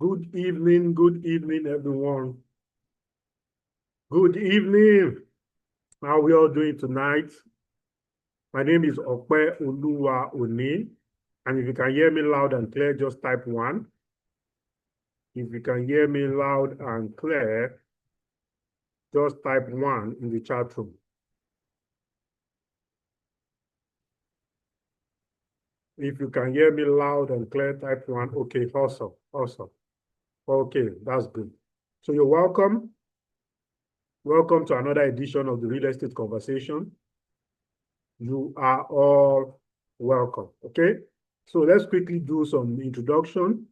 Good evening, everyone. Good evening. How are we all doing tonight? My name is Opeoluwa, and if you can hear me loud and clear, just type 1. If you can hear me loud and clear, just type 1 in the chat room. If you can hear me loud and clear, type 1. Okay, awesome. Okay, that's good. So you're welcome. Welcome to another edition of the Real Estate Conversation. You are all welcome, okay? So let's quickly do some introduction.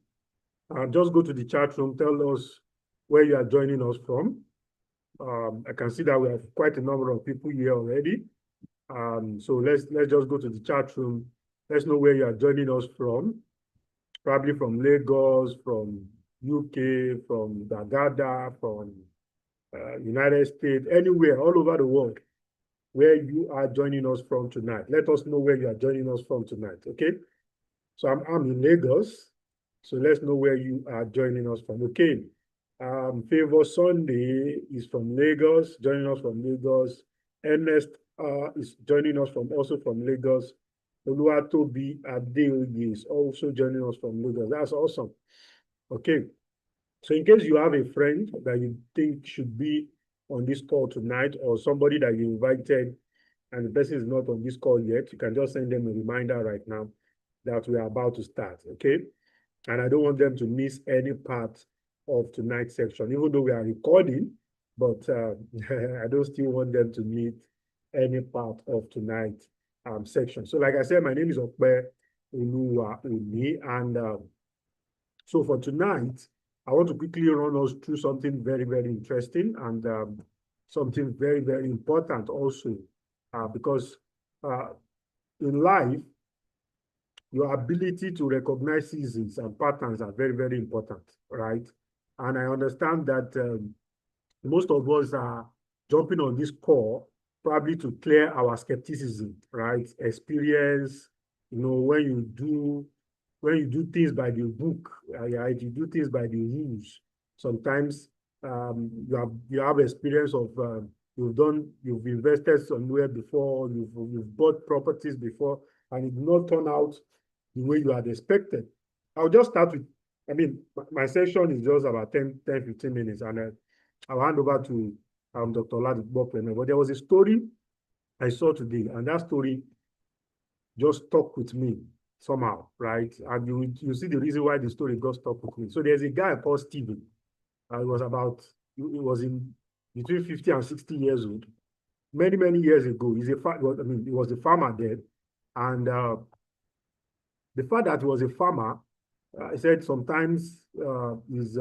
Just go to the chat room, tell us where you are joining us from. I can see that we have quite a number of people here already. So let's just go to the chat room. Let's know where you are joining us from. Probably from Lagos, from UK, from Dagada, from United States, anywhere, all over the world, where you are joining us from tonight. Let us know where you are joining us from tonight, okay? So I'm in Lagos, so let's know where you are joining us from, okay? Favor Sunday is from Lagos, joining us from Lagos. Ernest is joining us also from Lagos. Oluwatobi Adeoye is also joining us from Lagos. That's awesome. Okay. So in case you have a friend that you think should be on this call tonight, or somebody that you invited and the person is not on this call yet, you can just send them a reminder right now that we are about to start, okay? And I don't want them to miss any part of tonight's section, even though we are recording, but I don't still want them to miss any part of tonight's section. So like I said, my name is Opeoluwa, and so for tonight, I want to quickly run us through something very, very interesting and something very, very important also, because in life, your ability to recognize seasons and patterns are very, very important, right? And I understand that most of us are jumping on this call probably to clear our skepticism, right? Experience, when you do things by the book, right? You do things by the rules. Sometimes you have experience of you've invested somewhere before, you've bought properties before, and it did not turn out the way you had expected. I'll just start with, my session is just about 10, 15 minutes, and I'll hand over to Dr. Oladipupo. But there was a story I saw today, and that story just stuck with me somehow, right? And you see the reason why the story got stuck with me. So there's a guy called Stephen. He was in between 50 and 60 years old. Many, many years ago, he was a farmer then. And the fact that he was a farmer, he said sometimes his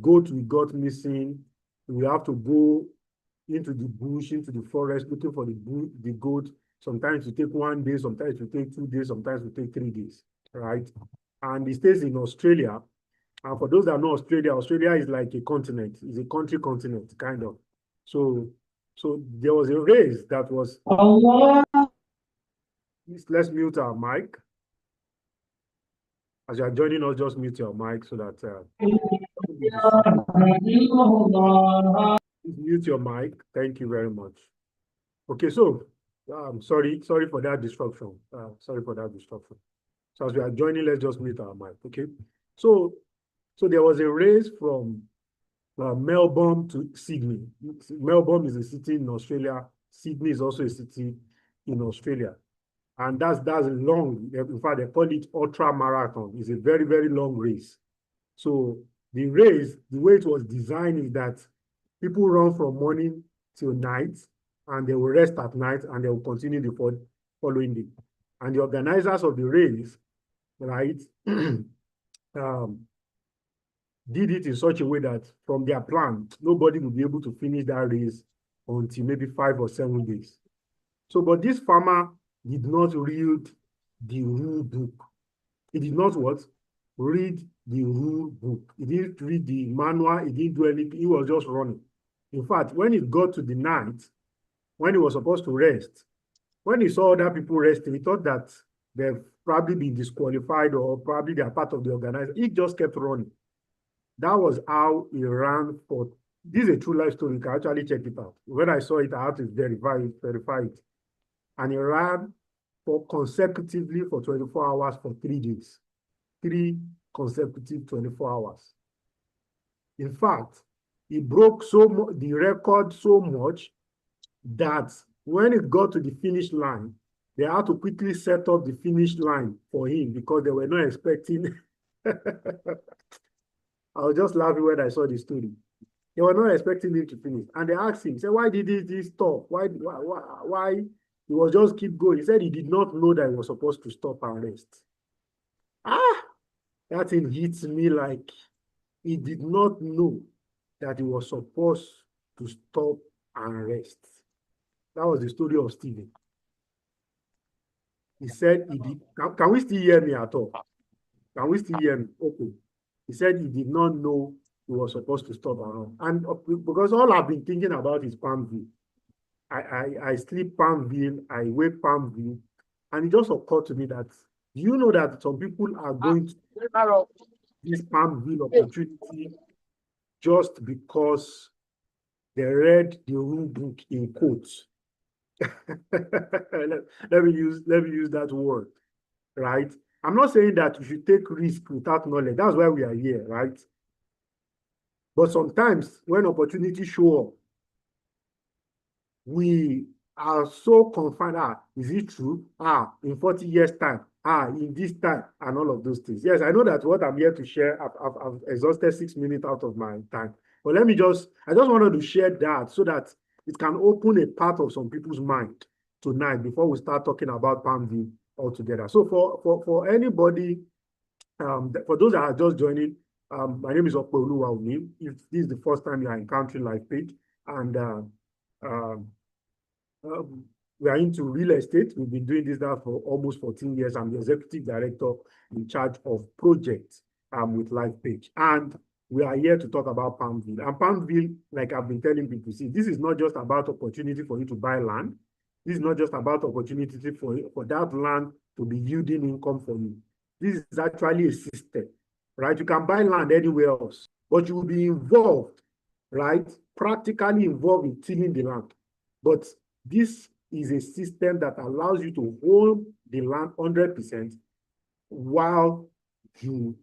goat we got missing. We have to go into the bush, into the forest, looking for the goat. Sometimes it take 1 day, sometimes it take 2 days, sometimes it take 3 days, right? And he stays in Australia. And for those that know Australia, Australia is like a continent. It's a country continent, kind of. So there was a race that was... Let's mute our mic. As you are joining us, just mute your mic so that... mute your mic. Thank you very much. Okay, so sorry for that disruption. Sorry for that disruption. So as we are joining, let's just mute our mic. Okay. So there was a race from Melbourne to Sydney. Melbourne is a city in Australia. Sydney is also a city in Australia. And that's long. In fact, they call it ultra marathon. It's a very, very long race. So the race, the way it was designed is that people run from morning till night, and they will rest at night, and they will continue the following day. And the organizers of the race, right, did it in such a way that from their plan, nobody will be able to finish that race until maybe 5 or 7 days. So, but this farmer did not read the rule book. He did not what? Read the rule book. He didn't read the manual. He didn't do anything. He was just running. In fact, when it got to the night, when he was supposed to rest, when he saw other people resting, he thought that they've probably been disqualified or probably they are part of the organizer. He just kept running. That was how he ran for, this is a true life story, you can actually check it out. When I saw it, I had to verify it. And he ran for consecutively for 24 hours for 3 days. 3 consecutive 24 hours. In fact, he broke the record so much that when it got to the finish line, they had to quickly set up the finish line for him because they were not expecting. I was just laughing when I saw the story. They were not expecting him to finish. And they asked him, say, why did he stop? Why? He was just keep going. He said he did not know that he was supposed to stop and rest. That thing hits me like he did not know that he was supposed to stop and rest. That was the story of Stephen. He said he did. Can we still hear me at all? Can we still hear me? Okay. He said he did not know he was supposed to stop around. And because all I've been thinking about is Palmville. I sleep Palmville, I wake Palmville, and it just occurred to me that, do you know that some people are going to this Palmville opportunity just because they read the rule book in quotes? let me use that word, right? I'm not saying that you should take risk without knowledge. That's why we are here, right? But sometimes when opportunities show up, we are so confined. Is it true? In 40 years' time. In this time, and all of those things. Yes, I know that what I'm here to share, I've exhausted 6 minutes out of my time. But I just wanted to share that so that it can open a part of some people's mind tonight before we start talking about Palmville altogether. So for anybody, for those that are just joining, my name is Opeoluwa. If this is the first time you are encountering Lifepage, and we are into real estate. We've been doing this now for almost 14 years. I'm the executive director in charge of projects with Lifepage. And we are here to talk about Palmville. And Palmville, like I've been telling people, see, this is not just about opportunity for you to buy land. This is not just about opportunity for that land to be yielding income for you. This is actually a system, right? You can buy land anywhere else, but you will be involved, right? Practically involved in tilling the land. But this is a system that allows you to hold the land 100% while you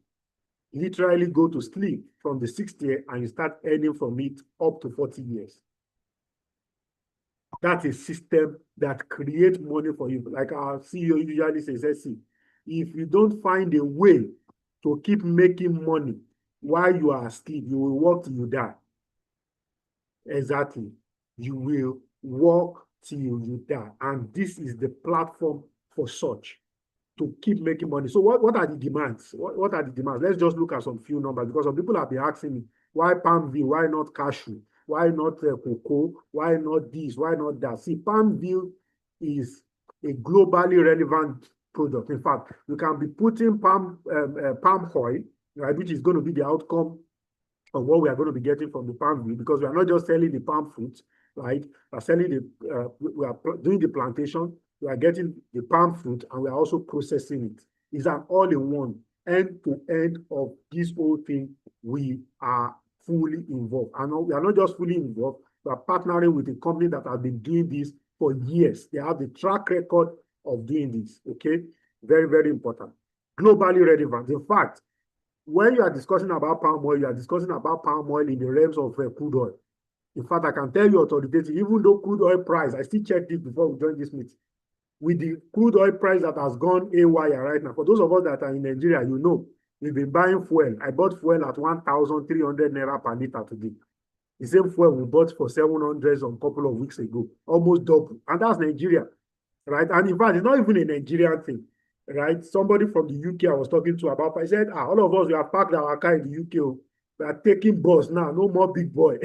literally go to sleep from the 6th year and you start earning from it up to 40 years. That's a system that creates money for you. Like our CEO usually says, see, if you don't find a way to keep making money while you are asleep, you will work till you die. Exactly. You will work till you die. And this is the platform for such, to keep making money. So what are the demands? What are the demands? Let's just look at some few numbers, because some people have been asking me, why Palmville? Why not cashew? Why not cocoa? Why not this? Why not that? See, Palmville is a globally relevant product. In fact, you can be putting palm oil, right, which is going to be the outcome of what we are going to be getting from the Palmville, because we are not just selling the palm fruit, right? We are selling we are doing the plantation, we are getting the palm fruit, and we are also processing it. It's an all-in-one, end-to-end of this whole thing. We are fully involved. And we are not just fully involved, we are partnering with a company that has been doing this for years. They have the track record of doing this, okay? Very, very important. Globally relevant. In fact, when you are discussing about palm oil, you are discussing about palm oil in the realms of crude oil. In fact, I can tell you authoritatively, even though crude oil price, I still checked it before we joined this meeting, with the crude oil price that has gone haywire right now. For those of us that are in Nigeria, you know, we've been buying fuel. I bought fuel at 1,300 naira per liter today. The same fuel we bought for 700 a couple of weeks ago, almost double. And that's Nigeria, right? And in fact, it's not even a Nigerian thing, right? Somebody from the UK I was talking to about, I said, all of us, we have parked our car in the UK. We are taking bus now, no more big boy.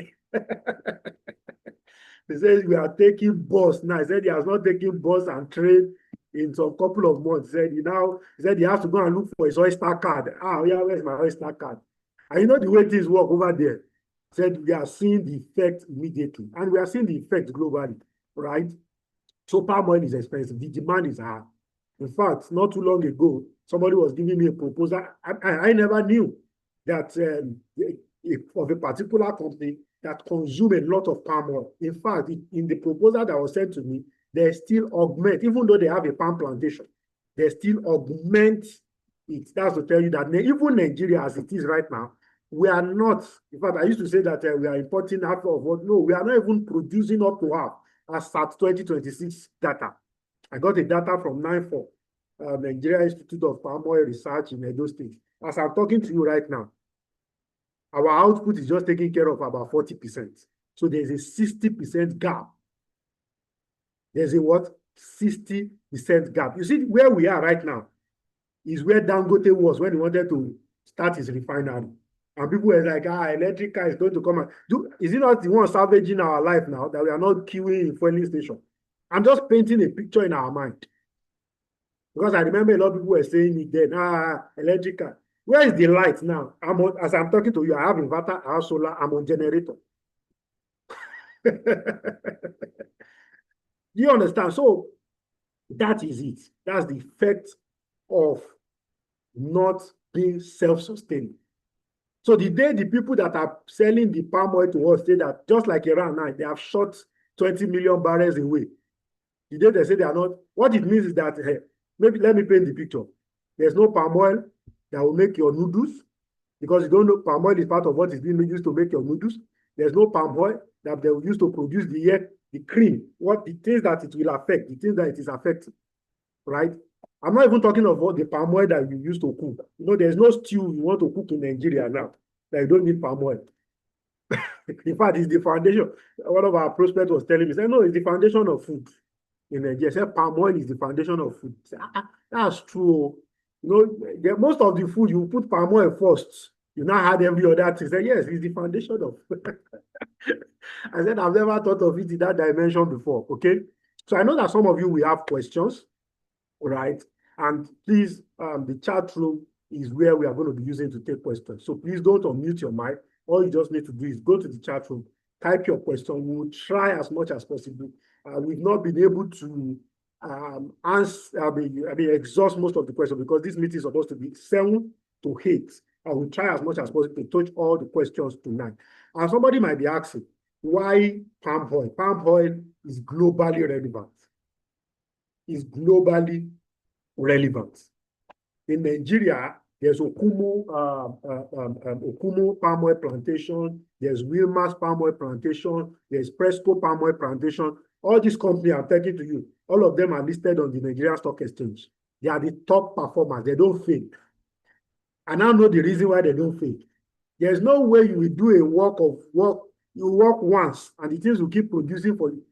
They said we are taking bus now. He said he has not taken bus and train in some couple of months. He said he has to go and look for his Oyster card. Yeah, where's my Oyster card? And you know the way things work over there. He said we are seeing the effect immediately, and we are seeing the effect globally, right? So palm oil is expensive. The demand is high. In fact, not too long ago, somebody was giving me a proposal. I never knew that of a particular company that consume a lot of palm oil. In fact, in the proposal that was sent to me, they still augment, even though they have a palm plantation, they still augment it. That's to tell you that even Nigeria, as it is right now, we are not, in fact, I used to say that we are importing half of what, no, we are not even producing up to half as at 2026 data. I got the data from 94, Nigeria Institute of Palm Oil Research in Edo State. As I'm talking to you right now, our output is just taking care of about 40%. So there's a 60% gap. There's a what? 60% gap. You see, where we are right now is where Dangote was when he wanted to start his refinery. And people were like, electric car is going to come. Is it not the one salvaging our life now that we are not queuing in fueling station? I'm just painting a picture in our mind. Because I remember a lot of people were saying it then, electric car. Where is the light now? As I'm talking to you, I have inverter, I have solar, I'm on generator. Do you understand? So that is it. That's the effect of not being self-sustaining. So the day the people that are selling the palm oil to us say that, just like Iran now, they have shot 20 million barrels away. The day they say they are not, what it means is that, hey, maybe let me paint the picture. There's no palm oil that will make your noodles, because you don't know palm oil is part of what is being used to make your noodles. There's no palm oil that they will use to produce the cream, what the things that it will affect, the things that it is affecting, right? I'm not even talking about the palm oil that you use to cook. You know, there's no stew you want to cook in Nigeria now that you don't need palm oil. In fact, it's the foundation. One of our prospects was telling me, say, no, it's the foundation of food in Nigeria. Say, palm oil is the foundation of food. Say, that's true. You know, most of the food, you put palm oil first. You now add every other thing. Say, yes, it's the foundation of food. I said, I've never thought of it in that dimension before. Okay. So I know that some of you will have questions, right? And please, the chat room is where we are going to be using to take questions. So please don't unmute your mic. All you just need to do is go to the chat room, type your question. We will try as much as possible. We've not been able to exhaust most of the questions because this meeting is supposed to be 7 to 8. I will try as much as possible to touch all the questions tonight. And somebody might be asking, why palm oil? Palm oil is globally relevant. It's globally relevant. In Nigeria, there's Okumu palm oil plantation, there's Wilmar's palm oil plantation, there's Presco palm oil plantation. All these companies I'm taking to you, all of them are listed on the Nigerian Stock Exchange. They are the top performers. They don't fail. And I know the reason why they don't fail. There's no way you will do a work. You work once and the things will keep producing for you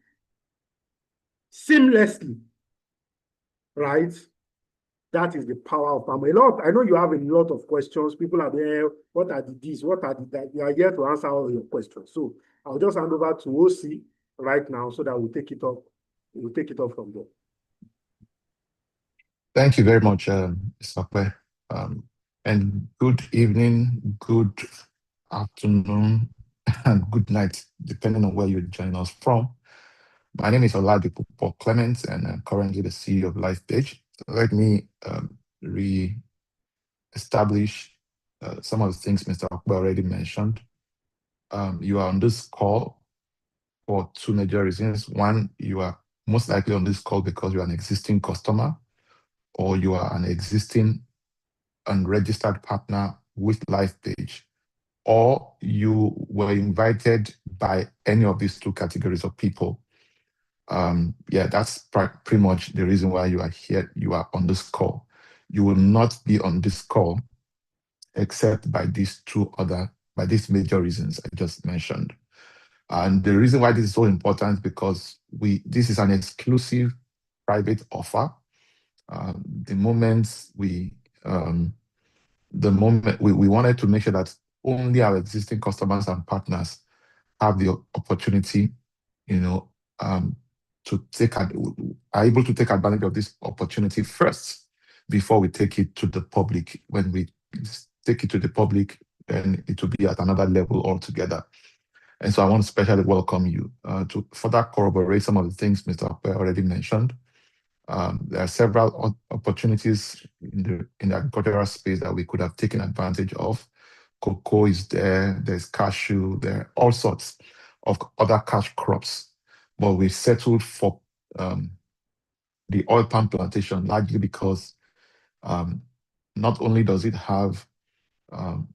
seamlessly, right? That is the power of palm oil. I know you have a lot of questions. People are there. What are this? What are that? You are here to answer all your questions. So I'll just hand over to OC right now so that we'll take it up. We'll take it up from there. Thank you very much, Mr. Kwe. And good evening, good afternoon, and good night, depending on where you join us from. My name is Oladipupo Clements, and I'm currently the CEO of Lifepage. Let me re-establish some of the things Mr. Akbar already mentioned. You are on this call for 2 major reasons. One, you are most likely on this call because you are an existing customer, or you are an existing unregistered partner with Lifepage, or you were invited by any of these 2 categories of people. Yeah, that's pretty much the reason why you are here. You are on this call. You will not be on this call except by these major reasons I just mentioned. And the reason why this is so important is because this is an exclusive private offer. The moment we wanted to make sure that only our existing customers and partners have the opportunity, are able to take advantage of this opportunity first before we take it to the public. When we take it to the public, then it will be at another level altogether. And so I want to especially welcome you to further corroborate some of the things Mr. Akpe already mentioned. There are several opportunities in the agricultural space that we could have taken advantage of cocoa is there, there's cashew, there are all sorts of other cash crops. But we settled for the oil palm plantation largely because um, not only does it have um,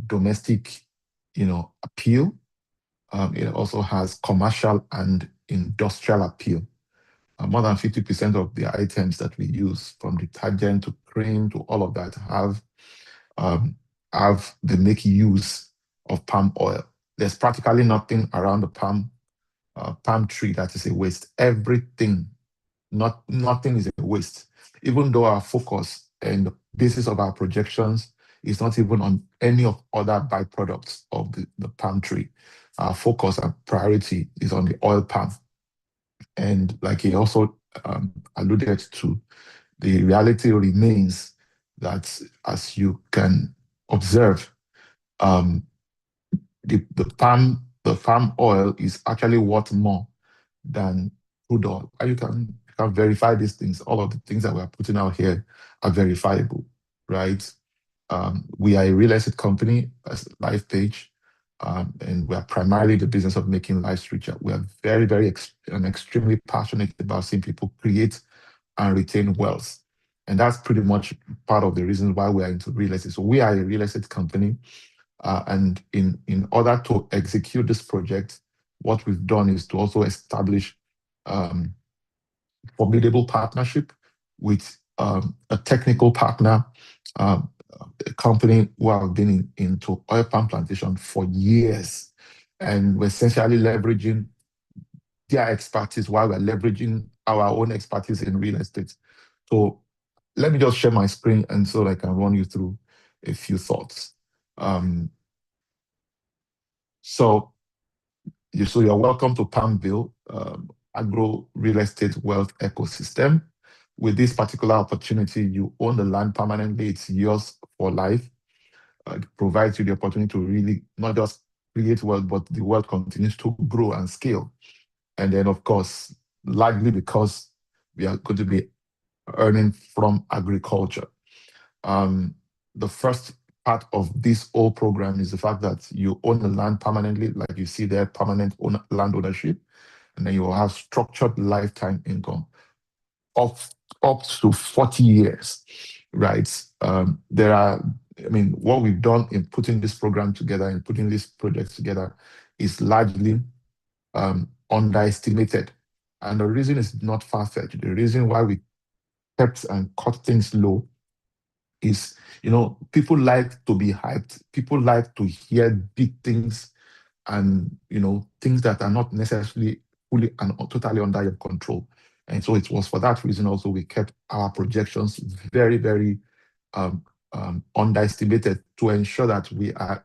domestic, appeal, it also has commercial and industrial appeal. More than 50% of the items that we use, from detergent to cream to all of that, um, they make use of palm oil. There's practically nothing around the palm tree that is a waste. Everything, nothing is a waste. Even though our focus and the basis of our projections is not even on any of other byproducts of the palm tree. Our focus and priority is on the oil palm. And like he also alluded to, the reality remains that, as you can observe, um, the palm oil is actually worth more than crude oil. And you can verify these things. All of the things that we're putting out here are verifiable, right? We are a real estate company as Lifepage, and we are primarily the business of making lives richer. We are very, very and extremely passionate about seeing people create and retain wealth. And that's pretty much part of the reason why we are into real estate. So we are a real estate company. And in order to execute this project, what we've done is to also establish formidable partnership with a technical partner, a company who have been into oil palm plantation for years. And we're essentially leveraging their expertise while we're leveraging our own expertise in real estate. So let me just share my screen and so I can run you through a few thoughts. So you're welcome to Palmville Agro Real Estate Wealth Ecosystem. With this particular opportunity, you own the land permanently. It's yours for life. It provides you the opportunity to really not just create wealth, but the wealth continues to grow and scale. And then, of course, largely because we are going to be earning from agriculture. The first part of this whole program is the fact that you own the land permanently, like you see there, permanent land ownership, and then you will have structured lifetime income of up to 40 years, right? What we've done in putting this program together and putting this project together is largely underestimated. And the reason is not far-fetched. The reason why we kept and cut things low is, people like to be hyped. People like to hear big things and, things that are not necessarily fully and totally under your control. And so it was for that reason also we kept our projections very, very underestimated to ensure that we are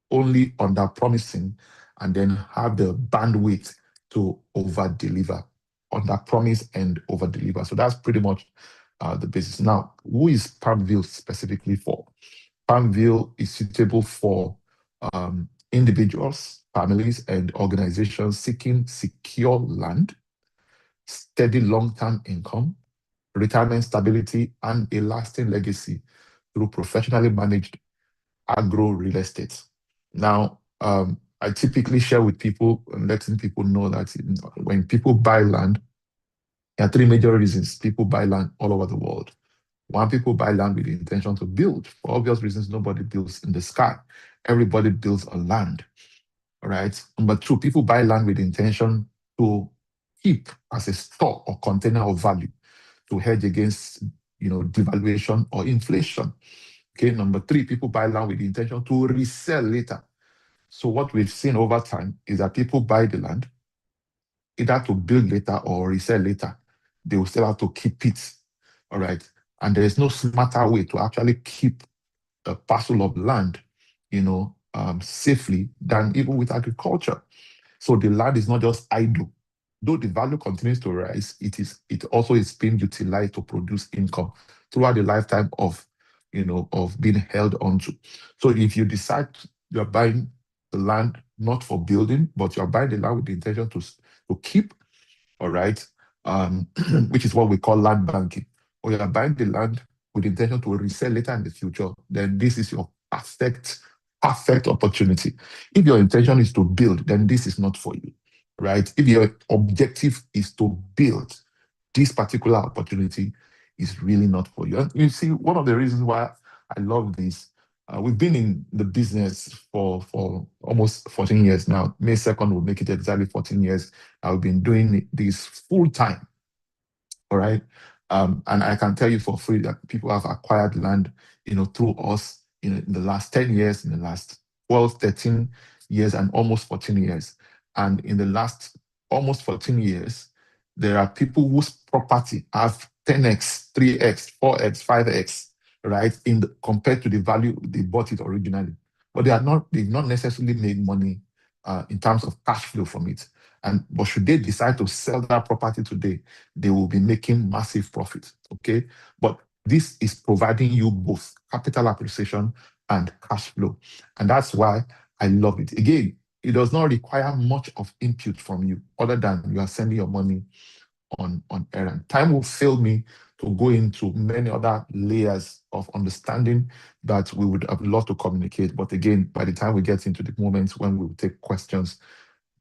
only under promising and then have the bandwidth to over deliver, under promise and over deliver. So that's pretty much the basis. Now, who is Palmville specifically for? Palmville is suitable for individuals, families, and organizations seeking secure land, steady long-term income, retirement stability, and a lasting legacy through professionally managed agro real estate. Now, I typically share with people and letting people know that when people buy land, there are three major reasons people buy land all over the world. One, people buy land with the intention to build. For obvious reasons, nobody builds in the sky. Everybody builds on land, all right? Number two, people buy land with the intention to keep as a store or container of value to hedge against, devaluation or inflation. Okay, number three, people buy land with the intention to resell later. So what we've seen over time is that people buy the land either to build later or resell later. They will still have to keep it, all right? And there is no smarter way to actually keep a parcel of land, safely than even with agriculture. So the land is not just idle. Though the value continues to rise, it also is being utilized to produce income throughout the lifetime of being held onto. So if you decide you're buying the land not for building, but you're buying the land with the intention to keep, all right, which is what we call land banking, or you're buying the land with the intention to resell later in the future, then this is your perfect perfect opportunity. If your intention is to build, then this is not for you, right? If your objective is to build, this particular opportunity is really not for you. And you see, one of the reasons why I love this, we've been in the business for almost 14 years now. May 2nd will make it exactly 14 years. I've been doing this full time. All right. And I can tell you for free that people have acquired land, through us in the last 10 years, in the last 12, 13 years, and almost 14 years. And in the last almost 14 years, there are people whose property have 10x, 3x, 4x, 5x, right, compared to the value they bought it originally. But they've not necessarily made money in terms of cash flow from it. But should they decide to sell that property today, they will be making massive profit. Okay. But this is providing you both capital appreciation and cash flow. And that's why I love it. Again, it does not require much of input from you other than you are sending your money on errand. Time will fail me to go into many other layers of understanding that we would have loved to communicate. But again, by the time we get into the moments when we will take questions,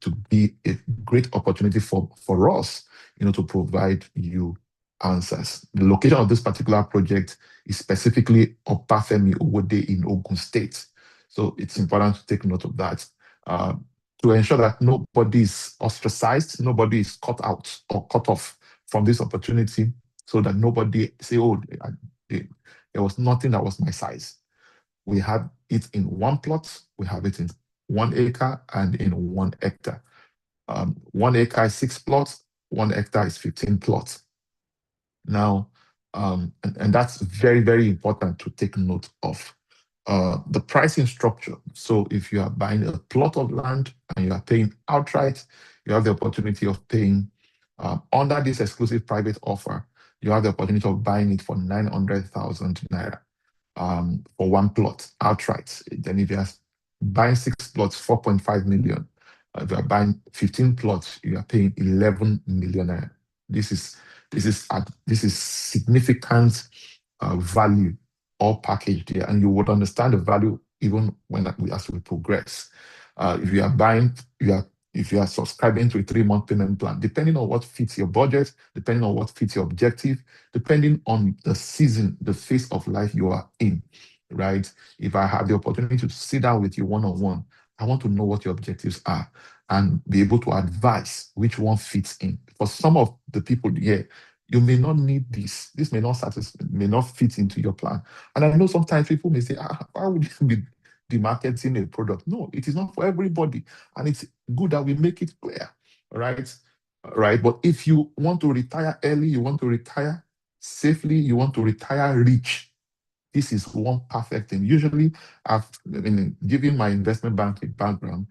to be a great opportunity for us, to provide you answers. The location of this particular project is specifically Obafemi Owode in Ogun State. So it's important to take note of that to ensure that nobody is ostracized, nobody is cut out or cut off from this opportunity, so that nobody say, oh, there was nothing that was my size. We have it in one plot, we have it in 1 acre and in 1 hectare. 1 acre is 6 plots, 1 hectare is 15 plots. Now, and that's very, very important to take note of. The pricing structure. So if you are buying a plot of land and you are paying outright, you have the opportunity of paying under this exclusive private offer, you have the opportunity of buying it for 900,000 naira for 1 plot outright. Then if you are buying 6 plots, 4.5 million. If you are buying 15 plots, you are paying 11 million. This is significant value all packaged here, and you would understand the value even as we progress. If you are buying, if you are subscribing to a 3-month payment plan, depending on what fits your budget, depending on what fits your objective, depending on the season, the phase of life you are in, right? If I have the opportunity to sit down with you one-on-one, I want to know what your objectives are and be able to advise which one fits in. For some of the people here, you may not need this. This may not fit into your plan. And I know sometimes people may say, why would you be demarketing a product? No, it is not for everybody. And it's good that we make it clear, right? Right. But if you want to retire early, you want to retire safely, you want to retire rich, this is one perfect thing. Usually, given my investment banking background,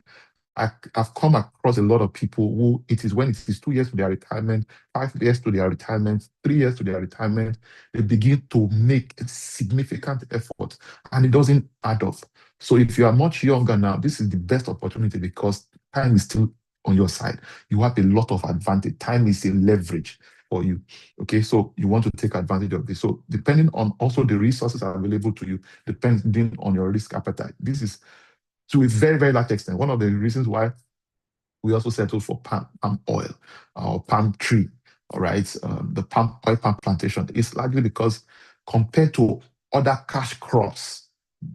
I've come across a lot of people who it is when it is 2 years to their retirement, 5 years to their retirement, 3 years to their retirement, they begin to make a significant effort and it doesn't add up. So if you are much younger now, this is the best opportunity because time is still on your side. You have a lot of advantage. Time is a leverage for you. Okay, so you want to take advantage of this. So depending on also the resources available to you, depending on your risk appetite, this is to a very, very large extent one of the reasons why we also settled for palm oil or palm tree. All right, the palm plantation is largely because compared to other cash crops,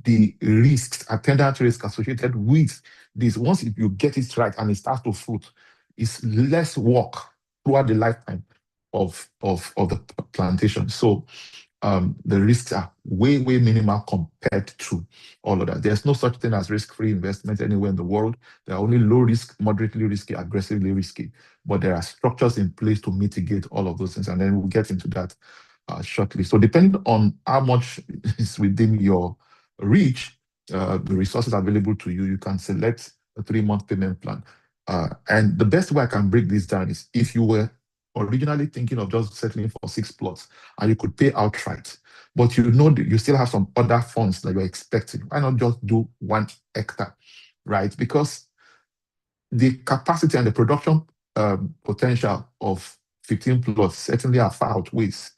the risks, attendant risk associated with this, once you get it right and it starts to fruit, is less work throughout the lifetime of the plantation. So the risks are way, way minimal compared to all of that. There's no such thing as risk-free investment anywhere in the world. There are only low risk, moderately risky, aggressively risky. But there are structures in place to mitigate all of those things. And then we'll get into that shortly. So depending on how much is within your reach, the resources available to you, you can select a 3-month payment plan. And the best way I can break this down is if you were originally thinking of just settling for 6 plots and you could pay outright, but you know that you still have some other funds that you're expecting, why not just do 1 hectare, right? Because the capacity and the production potential of 15 plots certainly are far outweighs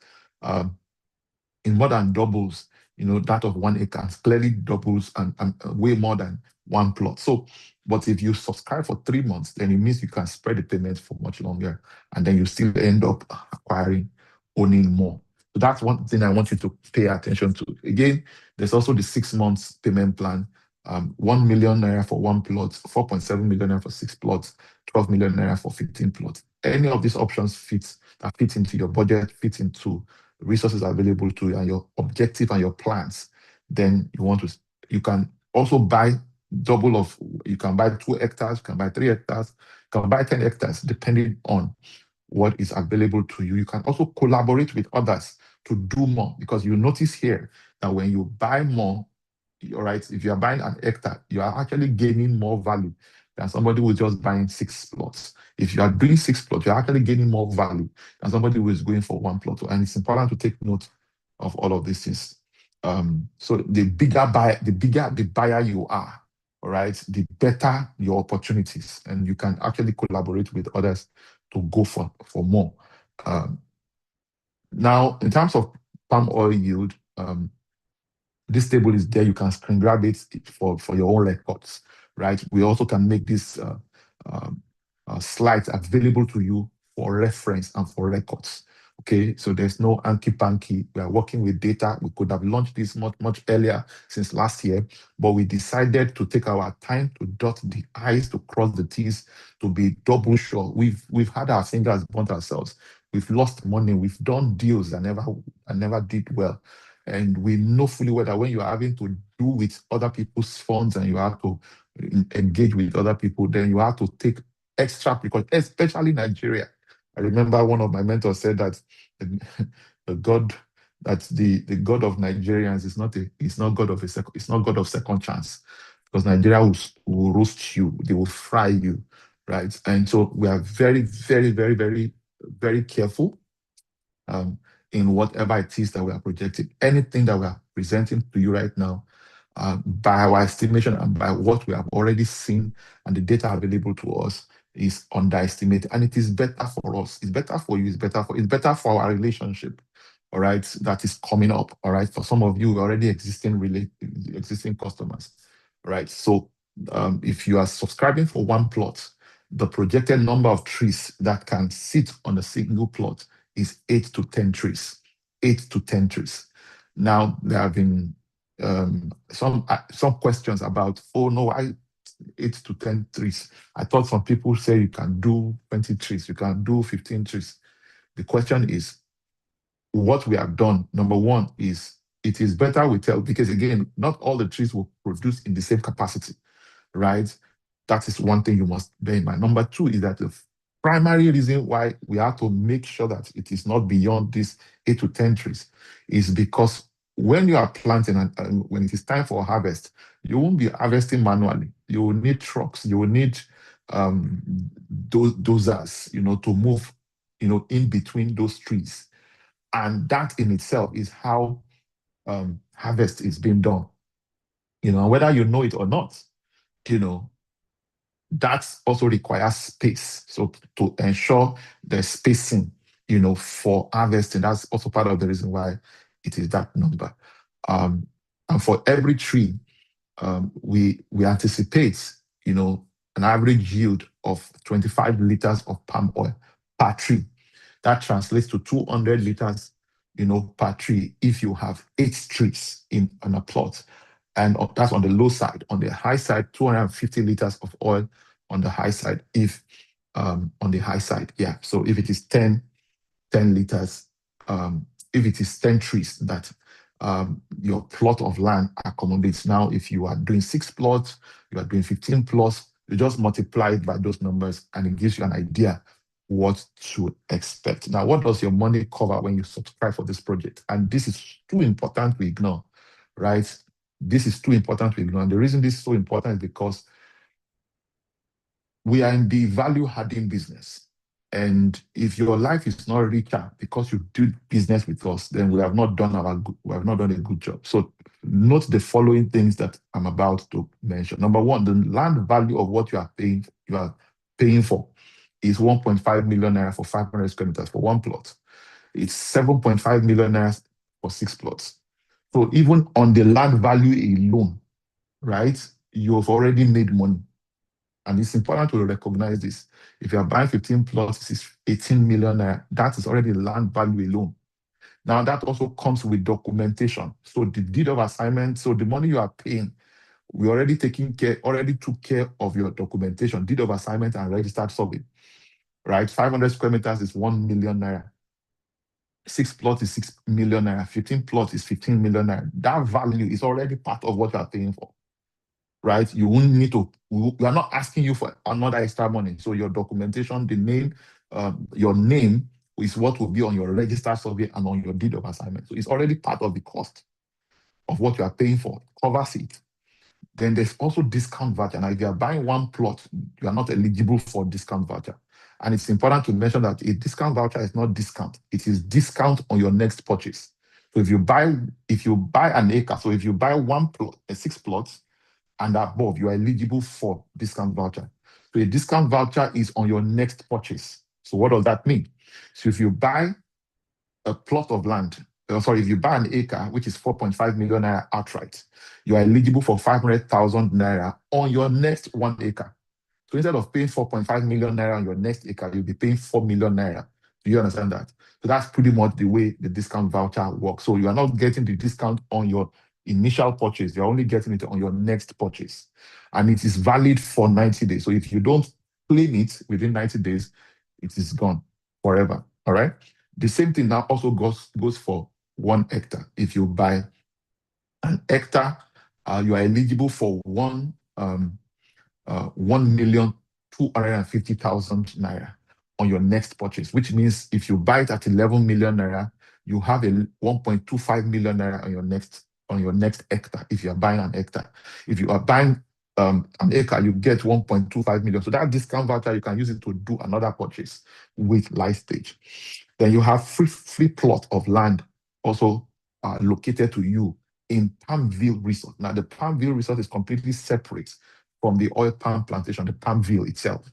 in more than doubles that of 1 acre, and clearly doubles and way more than one plot. So, but if you subscribe for 3 months, then it means you can spread the payment for much longer, and then you still end up owning more. So that's one thing I want you to pay attention to. Again, there's also the 6 months payment plan. 1 million naira for 1 plot, 4.7 million naira for 6 plots, 12 million naira for 15 plots. Any of these options fit into your budget, fit into resources available to you and your objective and your plans. Then you can also buy you can buy 2 hectares, you can buy 3 hectares, you can buy 10 hectares, depending on what is available to you. You can also collaborate with others to do more, because you notice here that when you buy more, all right, if you are buying an hectare, you are actually gaining more value than somebody who is just buying 6 plots. If you are doing 6 plots, you're actually gaining more value than somebody who is going for 1 plot. And it's important to take note of all of these things. So the bigger the buyer you are, all right, the better your opportunities, and you can actually collaborate with others to go for more. Now, in terms of palm oil yield, this table is there. You can screen grab it for your own records, right? We also can make this slides available to you for reference and for records. Okay, so there's no hanky-panky. We are working with data. We could have launched this much earlier, since last year, but we decided to take our time to dot the I's, to cross the T's, to be double sure. We've had our fingers burnt ourselves. We've lost money. We've done deals that never did well. And we know fully well that when you are having to do with other people's funds and you have to engage with other people, then you have to take extra precautions, especially Nigeria. I remember one of my mentors said that the God of Nigerians is not God of second chance, because Nigeria will roast you, they will fry you, right? And so we are very, very, very, very, very careful in whatever it is that we are projecting. Anything that we are presenting to you right now, by our estimation and by what we have already seen and the data available to us, is underestimated. And it is better for us. It's better for you. It's better for our relationship. All right, that is coming up. All right, for some of you already existing customers. All right, so if you are subscribing for 1 plot, the projected number of trees that can sit on a single plot is 8 to 10 trees. 8 to 10 trees. Now, there have been some questions about, oh no, why 8 to 10 trees? I thought some people say you can do 20 trees, you can do 15 trees. The question is, what we have done, number one, is it is better we tell, because again, not all the trees will produce in the same capacity, right? That is one thing you must bear in mind. Number 2 is that the primary reason why we have to make sure that it is not beyond these 8 to 10 trees is because when you are planting and when it is time for harvest, you won't be harvesting manually. You will need trucks. You will need dozers, to move, in between those trees. And that in itself is how harvest is being done. Whether you know it or not, that also requires space. So to ensure the spacing, for harvesting, that's also part of the reason why it is that number. And for every tree, we anticipate, an average yield of 25 liters of palm oil per tree. That translates to 200 liters, per tree if you have 8 trees on a plot. And that's on the low side. On the high side, 250 liters of oil on the high side, on the high side, yeah. So if it is 10 liters, if it is 10 trees that your plot of land accommodates. Now, if you are doing 6 plots, you are doing 15 plots, you just multiply it by those numbers and it gives you an idea what to expect. Now, what does your money cover when you subscribe for this project? And this is too important to ignore, right? This is too important to ignore. And the reason this is so important is because we are in the value-adding business. And if your life is not richer because you do business with us, then we have not done a good job. So note the following things that I'm about to mention. Number 1, the land value of what you are paying for is 1.5 million naira for 500 square meters for 1 plot. It's 7.5 million naira for 6 plots. So even on the land value alone, right, you've already made money. And it's important to recognize this. If you are buying 15 plots, it's 18 million naira. That is already land value alone. Now, that also comes with documentation. So the deed of assignment, so the money you are paying, we already took care of your documentation, deed of assignment and registered survey, right? 500 square meters is 1 million naira. 6 plots is 6 million naira. 15 plots is 15 million naira. That value is already part of what you are paying for, right? You won't need to, we are not asking you for another extra money. So your documentation, the name, your name is what will be on your registered survey and on your deed of assignment. So it's already part of the cost of what you are paying for, covers it. Then there's also discount voucher. Now, if you are buying one plot, you are not eligible for discount voucher. And it's important to mention that a discount voucher is not discount. It is discount on your next purchase. So if you buy an acre, so if you buy one plot, 6 plots and above, you are eligible for discount voucher. So a discount voucher is on your next purchase. So what does that mean? So if you buy a plot of land, if you buy an acre, which is 4.5 million naira outright, you are eligible for 500,000 naira on your next 1 acre. So instead of paying 4.5 million naira on your next acre, you'll be paying 4 million naira. Do you understand that? So that's pretty much the way the discount voucher works. So you are not getting the discount on your initial purchase, you're only getting it on your next purchase. And it is valid for 90 days. So if you don't claim it within 90 days, it is gone forever. All right. The same thing now also goes for 1 hectare. If you buy an hectare, you are eligible for 1,250,000 naira on your next purchase, which means if you buy it at 11 million naira, you have a 1.25 million naira on your next hectare. If you are buying an hectare, if you are buying an acre, you get 1.25 million. So that discount voucher, you can use it to do another purchase with Lifepage. Then you have free plot of land also located to you in Palmville Resort. Now, the Palmville Resort is completely separate from the oil palm plantation, the Palmville itself,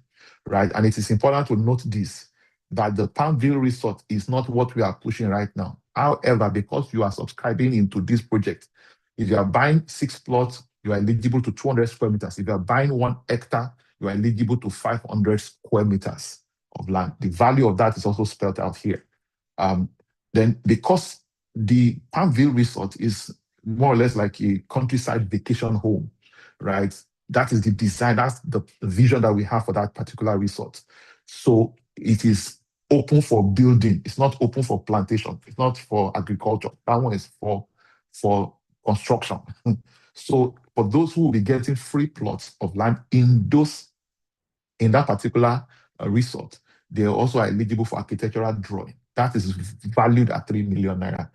right? And it is important to note this, that the Palmville Resort is not what we are pushing right now. However, because you are subscribing into this project, if you are buying 6 plots, you are eligible to 200 square meters. If you are buying 1 hectare, you are eligible to 500 square meters of land. The value of that is also spelled out here. Then because the Palmville Resort is more or less like a countryside vacation home, right? That is the design, that's the vision that we have for that particular resort. So it is open for building. It's not open for plantation. It's not for agriculture. That one is for construction. So for those who will be getting free plots of land in that particular resort, they also are eligible for architectural drawing. That is valued at 3 million naira.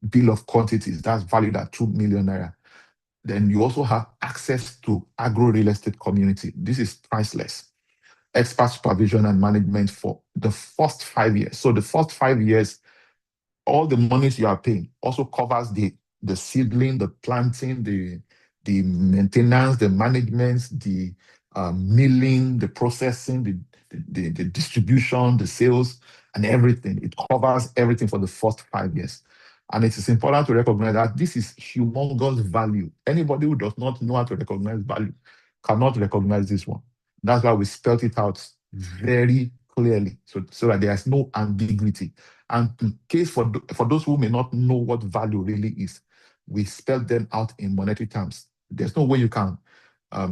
Bill of quantities, that's valued at 2 million naira. Then you also have access to agro real estate community. This is priceless. Expert supervision and management for the first 5 years. So the first 5 years, all the monies you are paying also covers the seedling, the planting, the maintenance, the management, the milling, the processing, the distribution, the sales, and everything. It covers everything for the first 5 years. And it is important to recognize that this is humongous value. Anybody who does not know how to recognize value cannot recognize this one. That's why we spelled it out very clearly, so that there is no ambiguity. And in case for those who may not know what value really is, we spelled them out in monetary terms. There's no way you can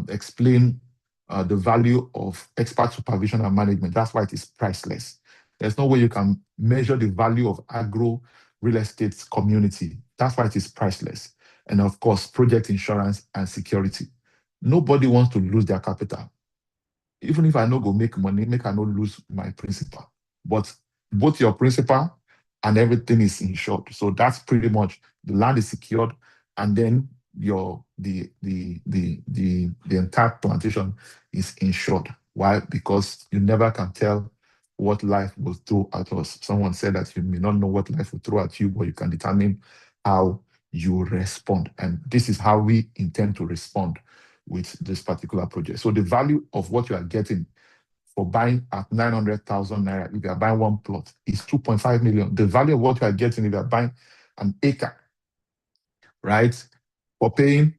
explain the value of expert supervision and management. That's why it is priceless. There's no way you can measure the value of agro real estate community. That's why it is priceless. And of course, project insurance and security. Nobody wants to lose their capital. Even if I no go make money, make I no lose my principal. But both your principal and everything is insured. So that's pretty much the land is secured, and then the entire plantation is insured. Why? Because you never can tell what life will throw at us. Someone said that you may not know what life will throw at you, but you can determine how you respond. And this is how we intend to respond with this particular project. So the value of what you are getting for buying at 900,000 naira, if you are buying 1 plot, is 2.5 million. The value of what you are getting if you are buying an acre right? For paying,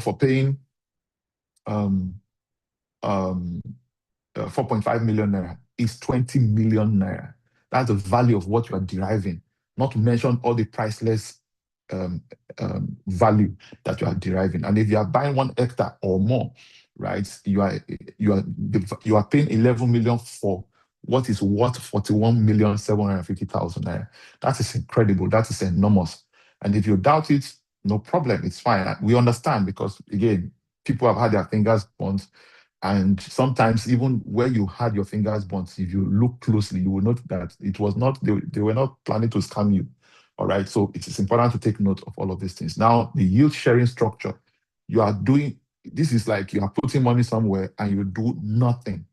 for paying 4.5 million naira is 20 million naira. That's the value of what you are deriving, not to mention all the priceless um, value that you are deriving. And if you are buying 1 hectare or more, right, you are paying 11 million for what is worth 41,750,000 naira. That is incredible. That is enormous. And if you doubt it, no problem. It's fine. We understand because again, people have had their fingers burnt. And sometimes, even where you had your fingers burnt, if you look closely, you will note that it was not, they were not planning to scam you. All right. So it is important to take note of all of these things. Now, the yield sharing structure, you are doing this is like you are putting money somewhere and you do nothing.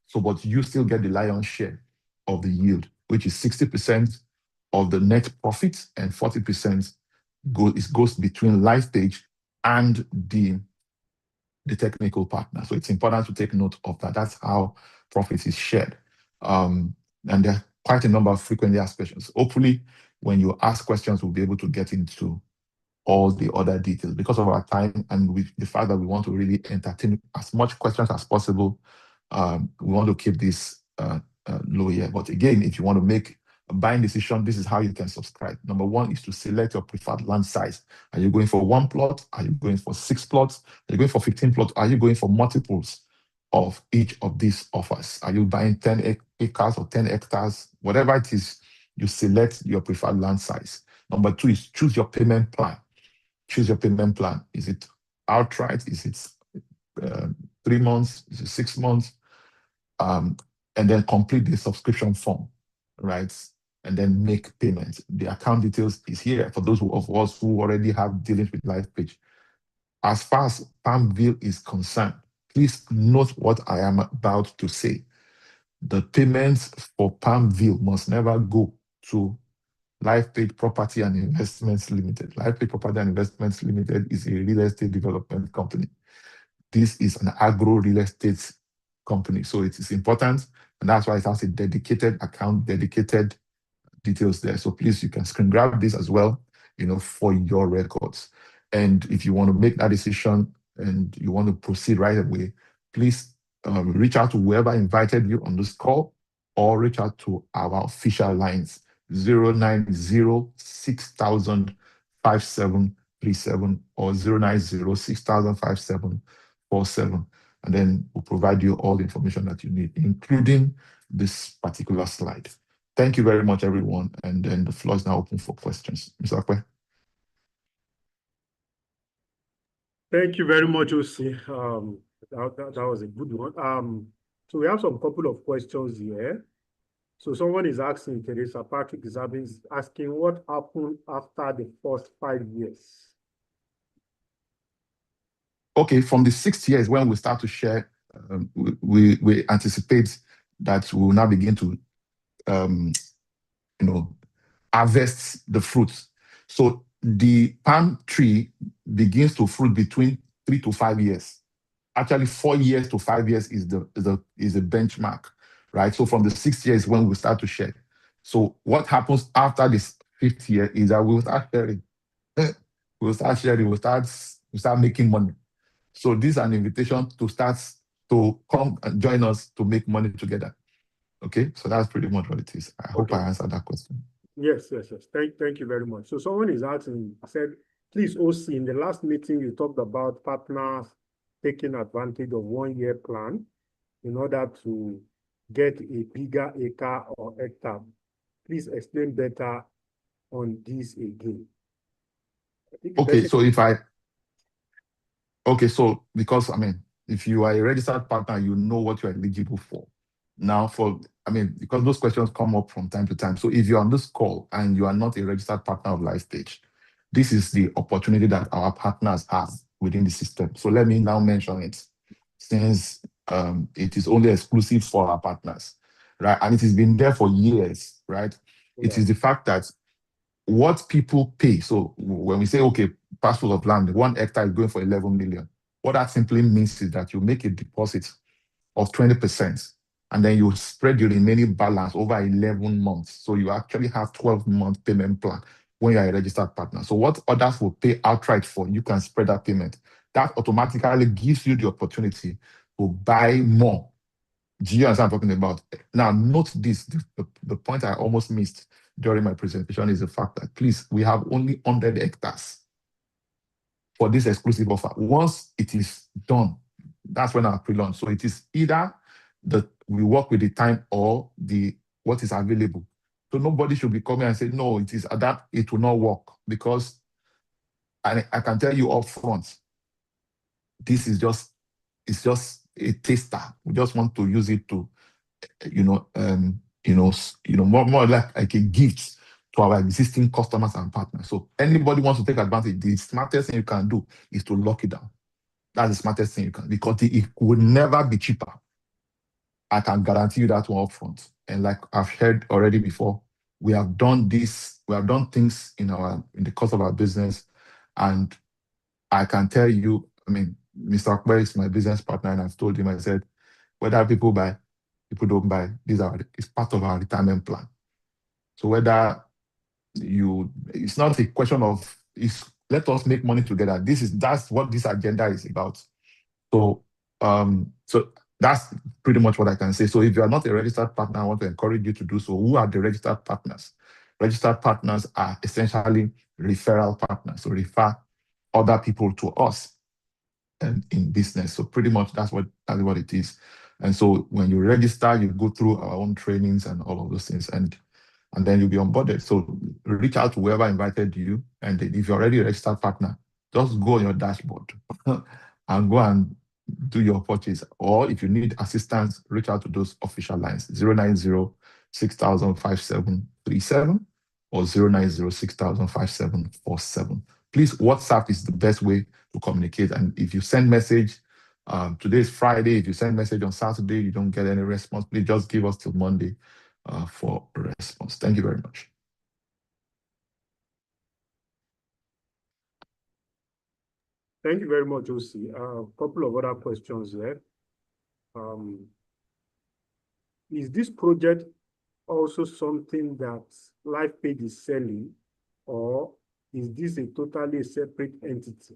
So, but you still get the lion's share of the yield, which is 60% of the net profit and 40% goes between Lifepage and the technical partner. So it's important to take note of that. That's how profit is shared. And there are quite a number of frequently asked questions. Hopefully, when you ask questions, we'll be able to get into all the other details. Because of our time and with the fact that we want to really entertain as much questions as possible, we want to keep this low here. But again, if you want to make a buying decision, this is how you can subscribe. Number one is to select your preferred land size. Are you going for 1 plot? Are you going for 6 plots? Are you going for 15 plots? Are you going for multiples of each of these offers? Are you buying 10 acres or 10 hectares? Whatever it is, you select your preferred land size. Number two is choose your payment plan. Choose your payment plan. Is it outright? Is it 3 months? Is it 6 months? And then complete the subscription form, right? And then make payments. The account details is here for those of us who already have dealings with Lifepage. As far as Palmville is concerned, please note what I am about to say. The payments for Palmville must never go to Lifepage Property and Investments Limited. Lifepage Property and Investments Limited is a real estate development company. This is an agro real estate company. So it is important, and that's why it has a dedicated account, dedicated details there. So please, you can screen grab this as well, for your records. And if you want to make that decision and you want to proceed right away, please reach out to whoever invited you on this call or reach out to our official lines 09060005737 or 09060005747. And then we'll provide you all the information that you need, including this particular slide. Thank you very much, everyone. And then the floor is now open for questions. Mr. Akwe. Thank you very much, Osi. That was a good one. So we have some couple of questions here. So someone is asking, Teresa Patrick is asking, what happened after the first 5 years? Okay, from the 6th year is when we start to share. We anticipate that we will now begin to harvest the fruits. So the palm tree begins to fruit between 3 to 5 years. Actually, 4 years to 5 years is the benchmark, right? So from the 6th year is when we start to share. So what happens after this 5th year is that we'll start sharing. We'll start sharing. We'll start making money. So this is an invitation to start to come and join us to make money together. Okay, so that's pretty much what it is. I hope I answered that question. Yes. Thank you very much. So someone is asking, I said, please, OC, in the last meeting, you talked about partners taking advantage of 1-year plan in order to get a bigger acre or hectare. Please explain better on this again. Okay, so because, if you are a registered partner, you know what you are eligible for. Now, because those questions come up from time to time. So if you're on this call and you are not a registered partner of Lifepage, this is the opportunity that our partners have within the system. So let me now mention it, since it is only exclusive for our partners, right? And it has been there for years, right? Yeah. It is the fact that what people pay. So when we say, okay, parcel of land, 1 hectare is going for 11 million. What that simply means is that you make a deposit of 20%, and then you spread your remaining balance over 11 months. So you actually have 12-month payment plan when you are a registered partner. So what others will pay outright for, you can spread that payment. That automatically gives you the opportunity to buy more. Do you understand what I'm talking about? Now, note this, the point I almost missed during my presentation is the fact that, please, we have only 100 hectares for this exclusive offer. Once it is done, that's when our pre-launch. So it is either we work with the time or what is available. So nobody should be coming and say, no, it will not work, because I can tell you up front, this is it's just a taster. We just want to use it to, more like a gift to our existing customers and partners. So anybody wants to take advantage, the smartest thing you can do is to lock it down. That's the smartest thing you can, because it will never be cheaper. I can guarantee you that one upfront. And like I've heard already before, we have done things in the course of our business, and I can tell you, Mr. Akbar is my business partner, and I've told him, I said, whether people buy, people don't buy, it's part of our retirement plan. So whether it's not a question of, let us make money together. That's what this agenda is about. So that's pretty much what I can say. So if you are not a registered partner, I want to encourage you to do so. Who are the registered partners? Registered partners are essentially referral partners. So refer other people to us and in business. So pretty much that's what it is. And so when you register, you go through our own trainings and all of those things, and then you'll be onboarded. So reach out to whoever invited you, and if you're already a registered partner, just go on your dashboard and go and do your purchase. Or if you need assistance, reach out to those official lines, 090-6000-5737 or 090-6000-5747. Please, WhatsApp is the best way to communicate. And if you send message, today is Friday, if you send message on Saturday, you don't get any response, please just give us till Monday for a response. Thank you very much. Thank you very much, Osi. A couple of other questions there. Is this project also something that Lifepage is selling, or is this a totally separate entity?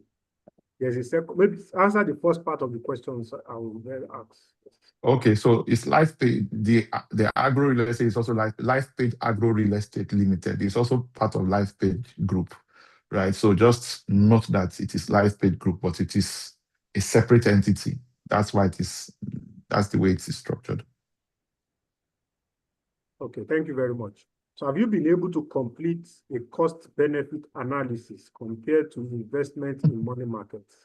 There's a second, maybe answer the first part of the questions I will then ask. Okay, so it's Lifepage, the agro real estate is also Lifepage Agro Real Estate Limited. It's also part of Lifepage Group, right? So just note that it is Lifepage Group, but it is a separate entity. That's why that's the way it is structured. Okay, thank you very much. So have you been able to complete a cost-benefit analysis compared to investment in money markets?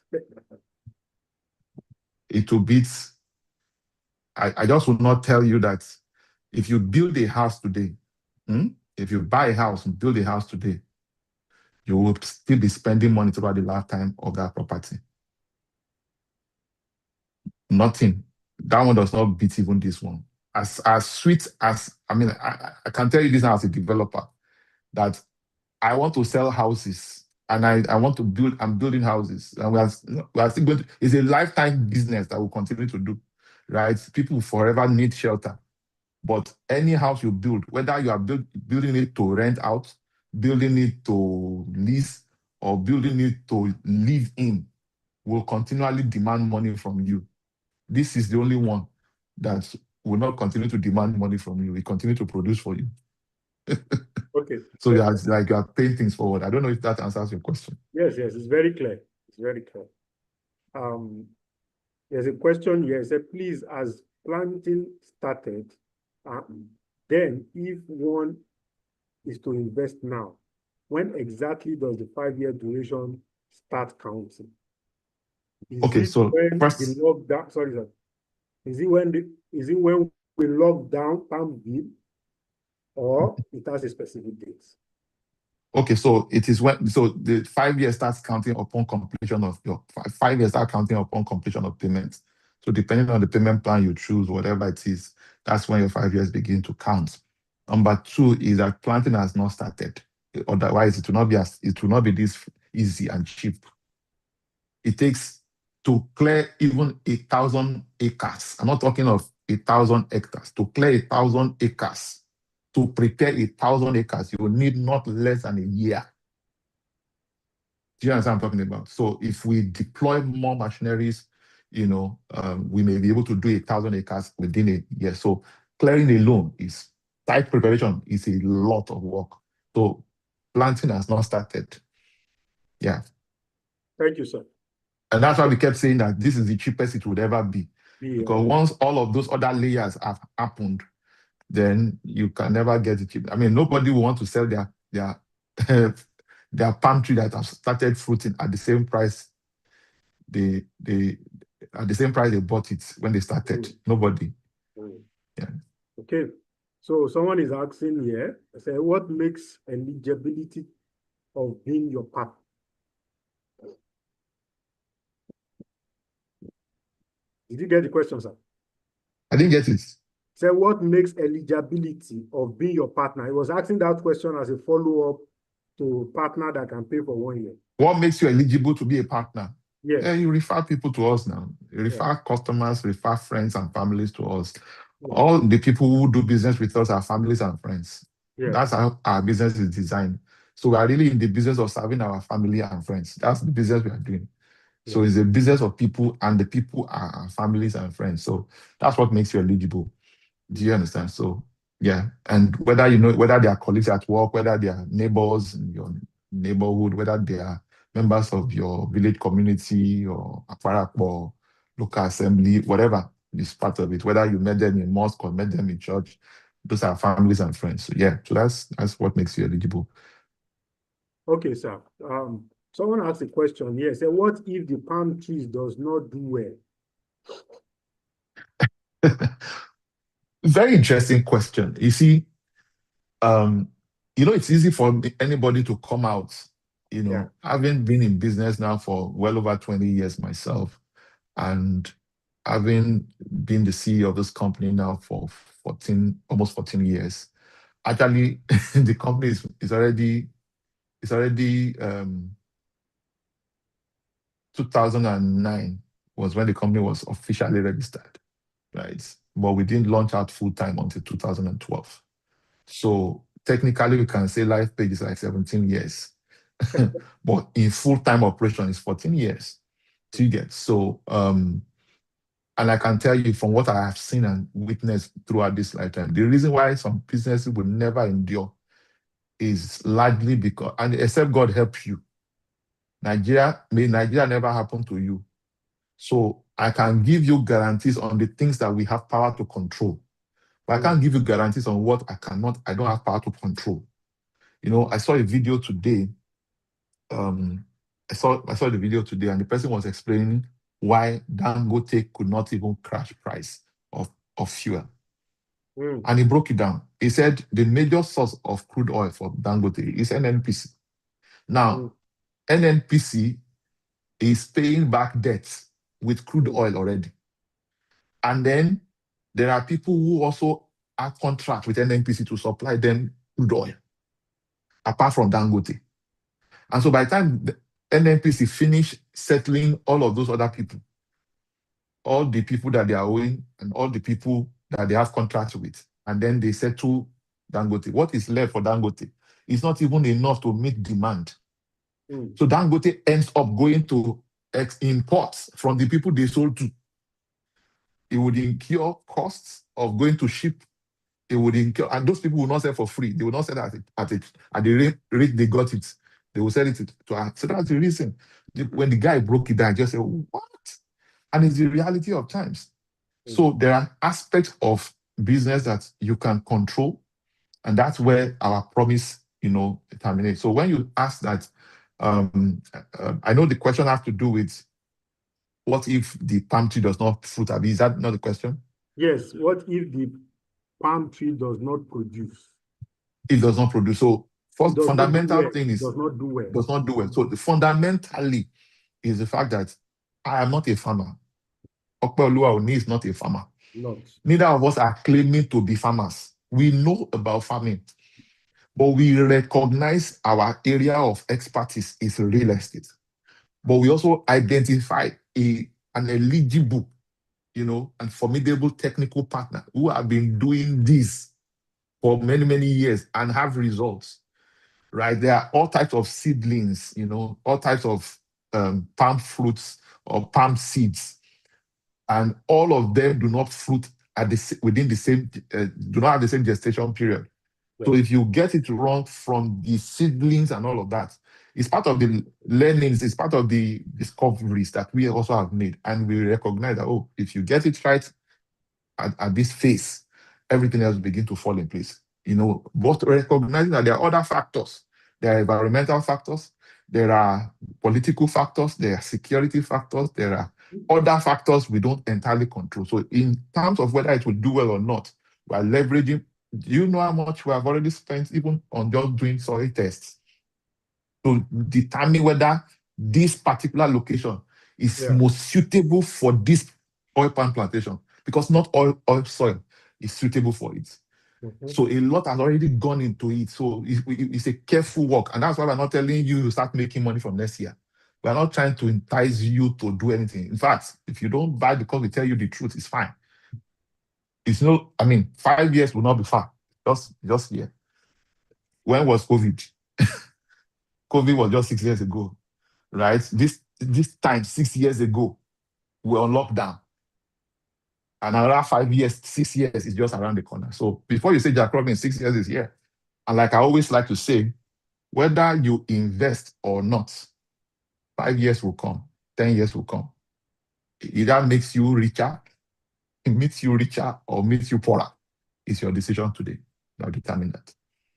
It will beat. I just will not tell you that if you build a house today, if you buy a house and build a house today, you will still be spending money throughout the lifetime of that property. Nothing. That one does not beat even this one. As sweet as, I can tell you this now as a developer, that I want to sell houses and I want to build, I'm building houses, and we are still going to, it's a lifetime business that we'll continue to do, right? People forever need shelter. But any house you build, whether you are building it to rent out, building it to lease, or building it to live in, will continually demand money from you. This is the only one that will not continue to demand money from you. We continue to produce for you. Okay. So you are paying things forward. I don't know if that answers your question. Yes, it's very clear. It's very clear. There's a question here. It said, please, as planting started, then if one is to invest now, when exactly does the 5-year duration start counting? Okay, so first, the lockdown, sorry, sir. Is it when we lock down Palmville, or it has a specific date? Okay, so it is the 5 years starts counting upon completion of your 5 years start counting upon completion of payments. So depending on the payment plan you choose, whatever it is, that's when your 5 years begin to count. Number 2 is that planting has not started. Otherwise, it will not be this easy and cheap. It takes to clear even 1,000 acres. I'm not talking of 1,000 hectares. To clear 1,000 acres to prepare 1,000 acres, you will need not less than a year. Do you understand what I'm talking about? So if we deploy more machineries, we may be able to do 1,000 acres within a year. So clearing alone is site preparation is a lot of work. So planting has not started. Yeah. Thank you, sir. And that's why we kept saying that this is the cheapest it would ever be. Because once all of those other layers have happened, then you can never get it cheap. I mean, nobody will want to sell their their palm tree that have started fruiting at the same price they bought it when they started. Nobody. Yeah. Okay. So someone is asking here, say, what makes eligibility of being your partner? Did you get the question, sir? I didn't get it. Say, what makes eligibility of being your partner? He was asking that question as a follow-up to partner that can pay for 1 year. What makes you eligible to be a partner? Yes. Yeah, you refer people to us now. You refer customers, refer friends and families to us. All the people who do business with us are families and friends. That's how our business is designed. So we are really in the business of serving our family and friends. That's the business we are doing. So it's a business of people, and the people are our families and friends. So that's what makes you eligible. Do you understand? So yeah, and whether they are colleagues at work, whether they are neighbors in your neighborhood, whether they are members of your village community or aparak or local assembly, whatever is part of it, whether you met them in mosque or met them in church, those are families and friends. So yeah, so that's what makes you eligible. Okay, sir. Someone asked a question here. Say, what if the palm trees does not do well? Very interesting question. You see, it's easy for anybody to come out, having been in business now for well over 20 years myself, and having been the CEO of this company now for almost 14 years. Actually, the company is already 2009 was when the company was officially registered, right? But we didn't launch out full time until 2012. So technically, we can say Lifepage is like 17 years, but in full-time operation is 14 years. Do you get? So, and I can tell you from what I have seen and witnessed throughout this lifetime, the reason why some businesses will never endure is largely because, and except God help you, Nigeria never happened to you. So I can give you guarantees on the things that we have power to control. But I can't give you guarantees on what I don't have power to control. I saw a video today. I saw the video today, and the person was explaining why Dangote could not even crash price of fuel. And he broke it down. He said the major source of crude oil for Dangote is NNPC. Now, NNPC is paying back debts with crude oil already. And then there are people who also have contracts with NNPC to supply them crude oil, apart from Dangote. And so by the time the NNPC finish settling all of those other people, all the people that they are owing and all the people that they have contracts with, and then they settle Dangote, what is left for Dangote is not even enough to meet demand. So Dangote ends up going to imports from the people they sold to. It would incur costs of going to ship. It would incur, and those people will not sell for free. They will not sell at the rate they got it. They will sell it to us. So that's the reason. When the guy broke it down, I just said, what? And it's the reality of times. So there are aspects of business that you can control, and that's where our promise, terminates. So when you ask that, I know the question has to do with what if the palm tree does not fruit? Is that not the question? Yes. What if the palm tree does not produce? It does not produce. So first fundamental thing is does not do well. Does not do well. So fundamentally is the fact that I am not a farmer. Opeoluwa is not a farmer. Not. Neither of us are claiming to be farmers. We know about farming, but we recognize our area of expertise is real estate. But we also identify an eligible, and formidable technical partner who have been doing this for many, many years and have results, right? There are all types of seedlings, all types of palm fruits or palm seeds, and all of them do not fruit within the same, do not have the same gestation period. Yeah. So if you get it wrong from the seedlings and all of that, it's part of the learnings, it's part of the discoveries that we also have made. And we recognize that, oh, if you get it right at this phase, everything else will begin to fall in place. But recognizing that there are other factors. There are environmental factors, there are political factors, there are security factors, there are other factors we don't entirely control. So in terms of whether it will do well or not, we're leveraging. Do you know how much we have already spent even on just doing soil tests to determine whether this particular location is most suitable for this oil palm plantation? Because not all oil soil is suitable for it. So a lot has already gone into it. So it's a careful work. And that's why we're not telling you to start making money from next year. We're not trying to entice you to do anything. In fact, if you don't buy because we tell you the truth, it's fine. It's 5 years will not be far. Just here. When was COVID? COVID was just 6 years ago, right? This time, 6 years ago, we're on lockdown. And another 5 years, 6 years is just around the corner. So before you say Jack Robin, 6 years is here. And like I always like to say, whether you invest or not, 5 years will come, 10 years will come. It either makes you richer, or makes you poorer. It's your decision today. Now determine that.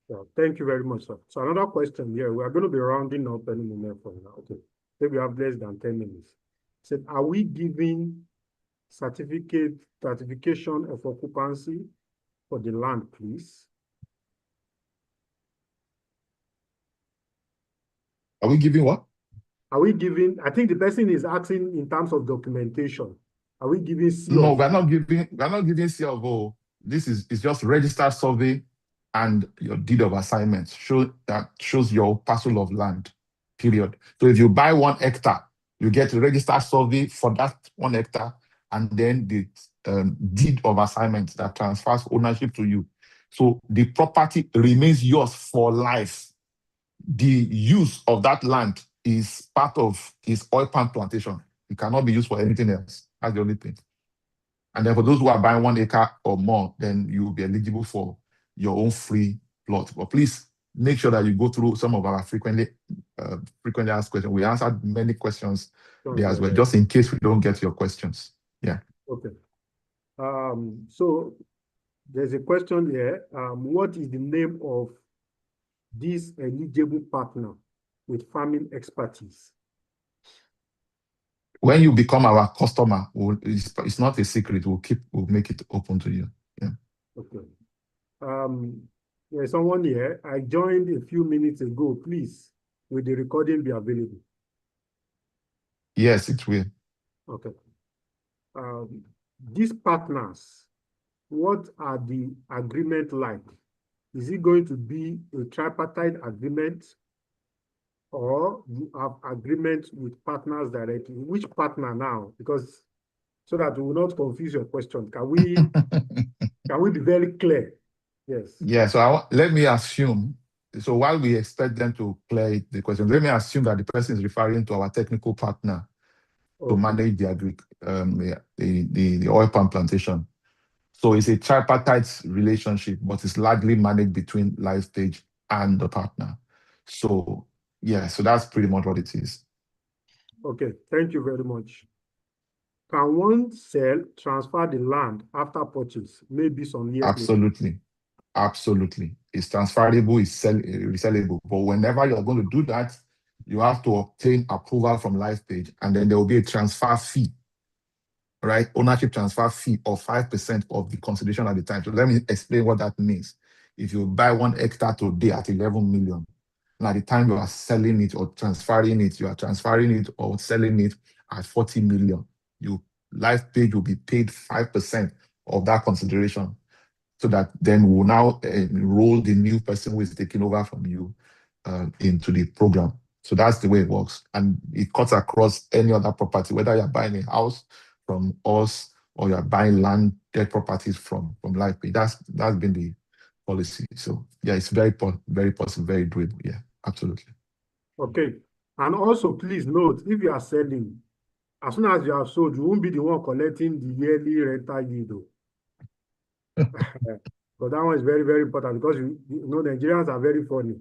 Well, thank you very much, sir. So another question here. We are going to be rounding up any moment from now. Okay. Maybe we have less than 10 minutes. Said, are we giving certification of occupancy for the land, please? Are we giving what? Are we giving, I think the person is asking in terms of documentation. Are we giving C No, of we're not giving C of O. It's just registered survey and your deed of assignment shows your parcel of land, period. So if you buy 1 hectare, you get a registered survey for that 1 hectare, and then the deed of assignment that transfers ownership to you. So the property remains yours for life. The use of that land is part of his oil palm plantation. It cannot be used for anything else. That's the only thing. And then for those who are buying 1 acre or more, then you will be eligible for your own free plot. But please make sure that you go through some of our frequently asked questions. We answered many questions there as well, just in case we don't get your questions. Yeah. Okay. So there's a question here. What is the name of this eligible partner with farming expertise? When you become our customer, it's not a secret. We'll make it open to you. Yeah. Okay. There's someone here. I joined a few minutes ago. Please, will the recording be available? Yes, it will. Okay. These partners, what are the agreement like? Is it going to be a tripartite agreement, or you have agreements with partners directly? Which partner now? Because so that we will not confuse your question. Can we be very clear? Yes. Yeah. So let me assume. So while we expect them to clear the question, let me assume that the person is referring to our technical partner to manage the oil palm plantation. So it's a tripartite relationship, but it's largely managed between Lifepage and the partner. So yeah, so that's pretty much what it is. Okay, thank you very much. Can one transfer the land after purchase, maybe some years Absolutely. later? Absolutely. It's transferable, it's resellable. But whenever you're going to do that, you have to obtain approval from Lifepage, and then there will be a transfer fee, right? Ownership transfer fee of 5% of the consideration at the time. So let me explain what that means. If you buy 1 hectare today at 11 million, and at the time you are selling it or transferring it, you are transferring it or selling it at 40 million, Lifepage will be paid 5% of that consideration. So that then we'll now enroll the new person who is taking over from you into the program. So that's the way it works. And it cuts across any other property, whether you're buying a house from us or you're buying landed properties from Lifepage. That's been policy. So yeah, it's very possible, very doable. Yeah, absolutely. Okay. And also, please note, if you are selling, as soon as you have sold, you won't be the one collecting the yearly rental yield, though. But that one is very, very important because you know Nigerians are very funny.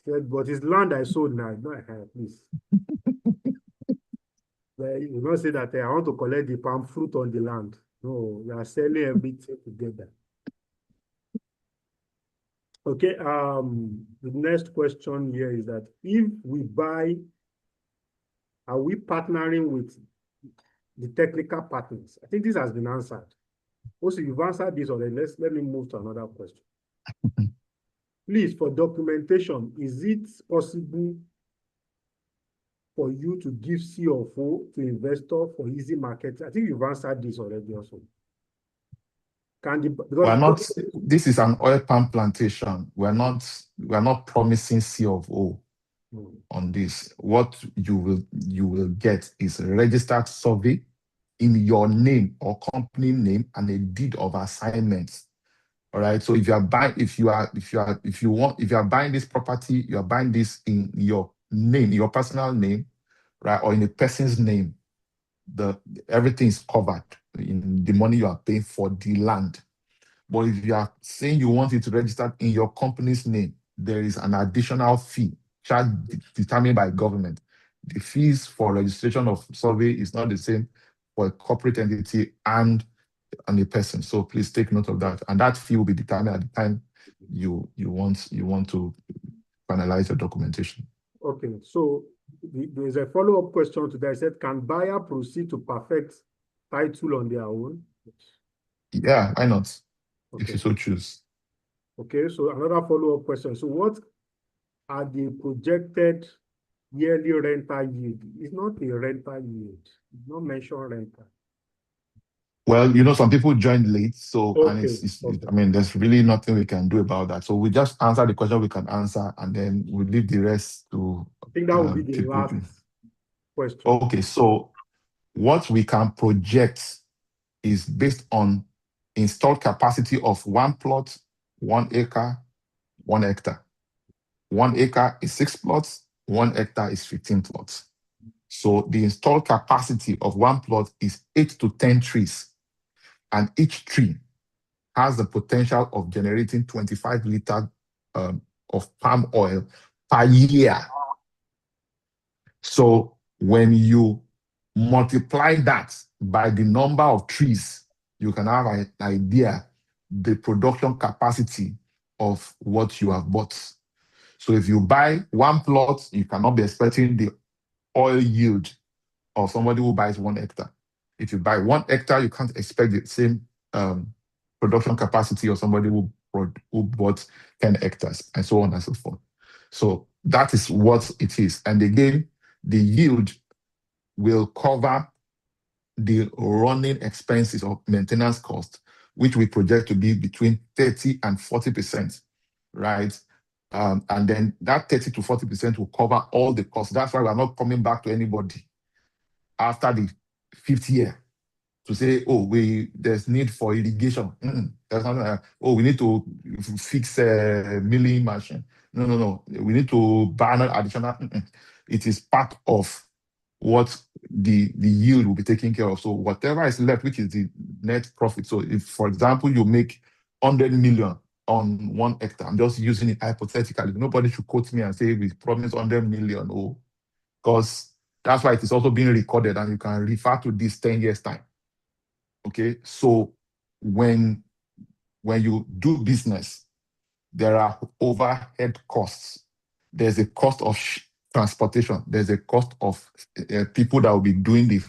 Said, but it's land I sold now. No, please. You not say that I want to collect the palm fruit on the land. No, you are selling everything together. Okay, the next question here is that if we buy, are we partnering with the technical partners? I think this has been answered. Also, you've answered this already. Let me move to another question. Please, for documentation, is it possible for you to give C of O to investor for easy market? I think you've answered this already also. We're not, this is an oil palm plantation. We're not promising C of O on this. What you will get is a registered survey in your name or company name and a deed of assignment. All right. So if you are buying this property, you are buying this in your name, your personal name, right, or in a person's name, everything is covered in the money you are paying for the land. But if you are saying you want it to register in your company's name, there is an additional fee charged determined by government. The fees for registration of survey is not the same for a corporate entity and a person. So please take note of that. And that fee will be determined at the time you want to finalize your documentation. Okay, so there's a follow-up question to that. I said, can buyer proceed to perfect title on their own? Yeah, why not? Okay. If you so choose. Okay, so another follow-up question. So what are the projected yearly rental yield? It's not a rental yield. It's not mentioned rental. Well, some people joined late, so okay, and it's I mean, there's really nothing we can do about that. So we just answer the question we can answer, and then we leave the rest to. I think that would be the last question. Okay, so what we can project is based on installed capacity of 1 plot, 1 acre, 1 hectare. 1 acre is 6 plots, 1 hectare is 15 plots. So the installed capacity of 1 plot is 8 to 10 trees. And each tree has the potential of generating 25 liters of palm oil per year. So when you multiply that by the number of trees, you can have an idea the production capacity of what you have bought. So if you buy 1 plot, you cannot be expecting the oil yield of somebody who buys 1 hectare. If you buy 1 hectare, you can't expect the same production capacity of somebody who bought 10 hectares, and so on and so forth. So that is what it is. And again, the yield will cover the running expenses of maintenance cost, which we project to be between 30 and 40%, right? And then that 30 to 40% will cover all the costs. That's why we're not coming back to anybody after the 5th year to say, oh, there's need for irrigation. There's not, we need to fix a milling machine. No. We need to buy an additional. It is part of what the yield will be taken care of. So whatever is left, which is the net profit. So if, for example, you make 100 million on 1 hectare, I'm just using it hypothetically. Nobody should quote me and say we promised 100 million. Oh, because that's why it is also being recorded, and you can refer to this 10 years time. Okay, so when you do business, there are overhead costs. There's a cost of transportation. There's a cost of people that will be doing the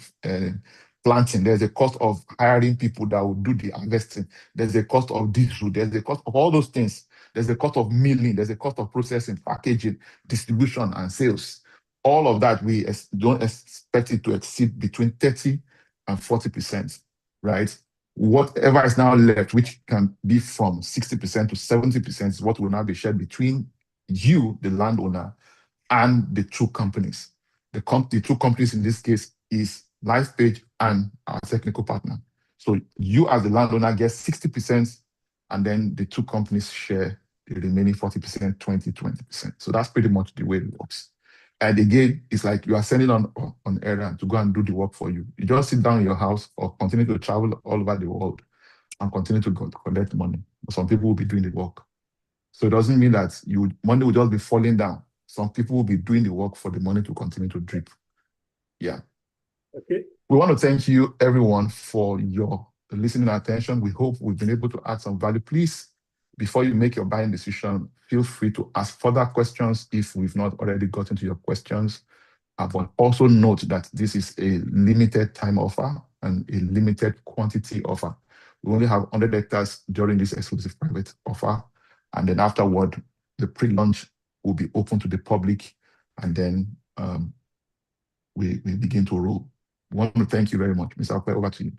planting. There's a cost of hiring people that will do the harvesting. There's a cost of diesel. There's a cost of all those things. There's a cost of milling. There's a cost of processing, packaging, distribution, and sales. All of that, we don't expect it to exceed between 30 and 40%, right? Whatever is now left, which can be from 60% to 70%, is what will now be shared between you, the landowner, and the 2 companies. The 2 companies in this case is Lifepage and our technical partner. So you as the landowner get 60%, and then the 2 companies share the remaining 40%, 20%. So that's pretty much the way it works. And again, it's like you are sending on errand to go and do the work for you. You just sit down in your house or continue to travel all over the world and continue to collect money. Some people will be doing the work. So it doesn't mean that money will just be falling down. Some people will be doing the work for the money to continue to drip. Yeah. Okay. We want to thank you, everyone, for your listening and attention. We hope we've been able to add some value. Please, before you make your buying decision, feel free to ask further questions if we've not already gotten to your questions. But also note that this is a limited time offer and a limited quantity offer. We only have 100 hectares during this exclusive private offer. And then afterward, the pre-launch will be open to the public. And then we begin to roll. We want to thank you very much. Mr. Ope, over to you.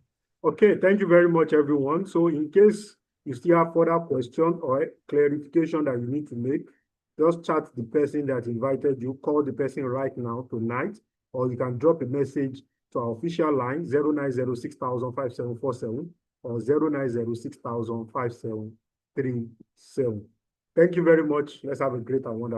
Okay, thank you very much, everyone. So in case you still have further questions or clarification that you need to make, just chat the person that invited you, call the person right now tonight, or you can drop a message to our official line 0906005747 or 0906005737. Thank you very much. Let's have a great and wonderful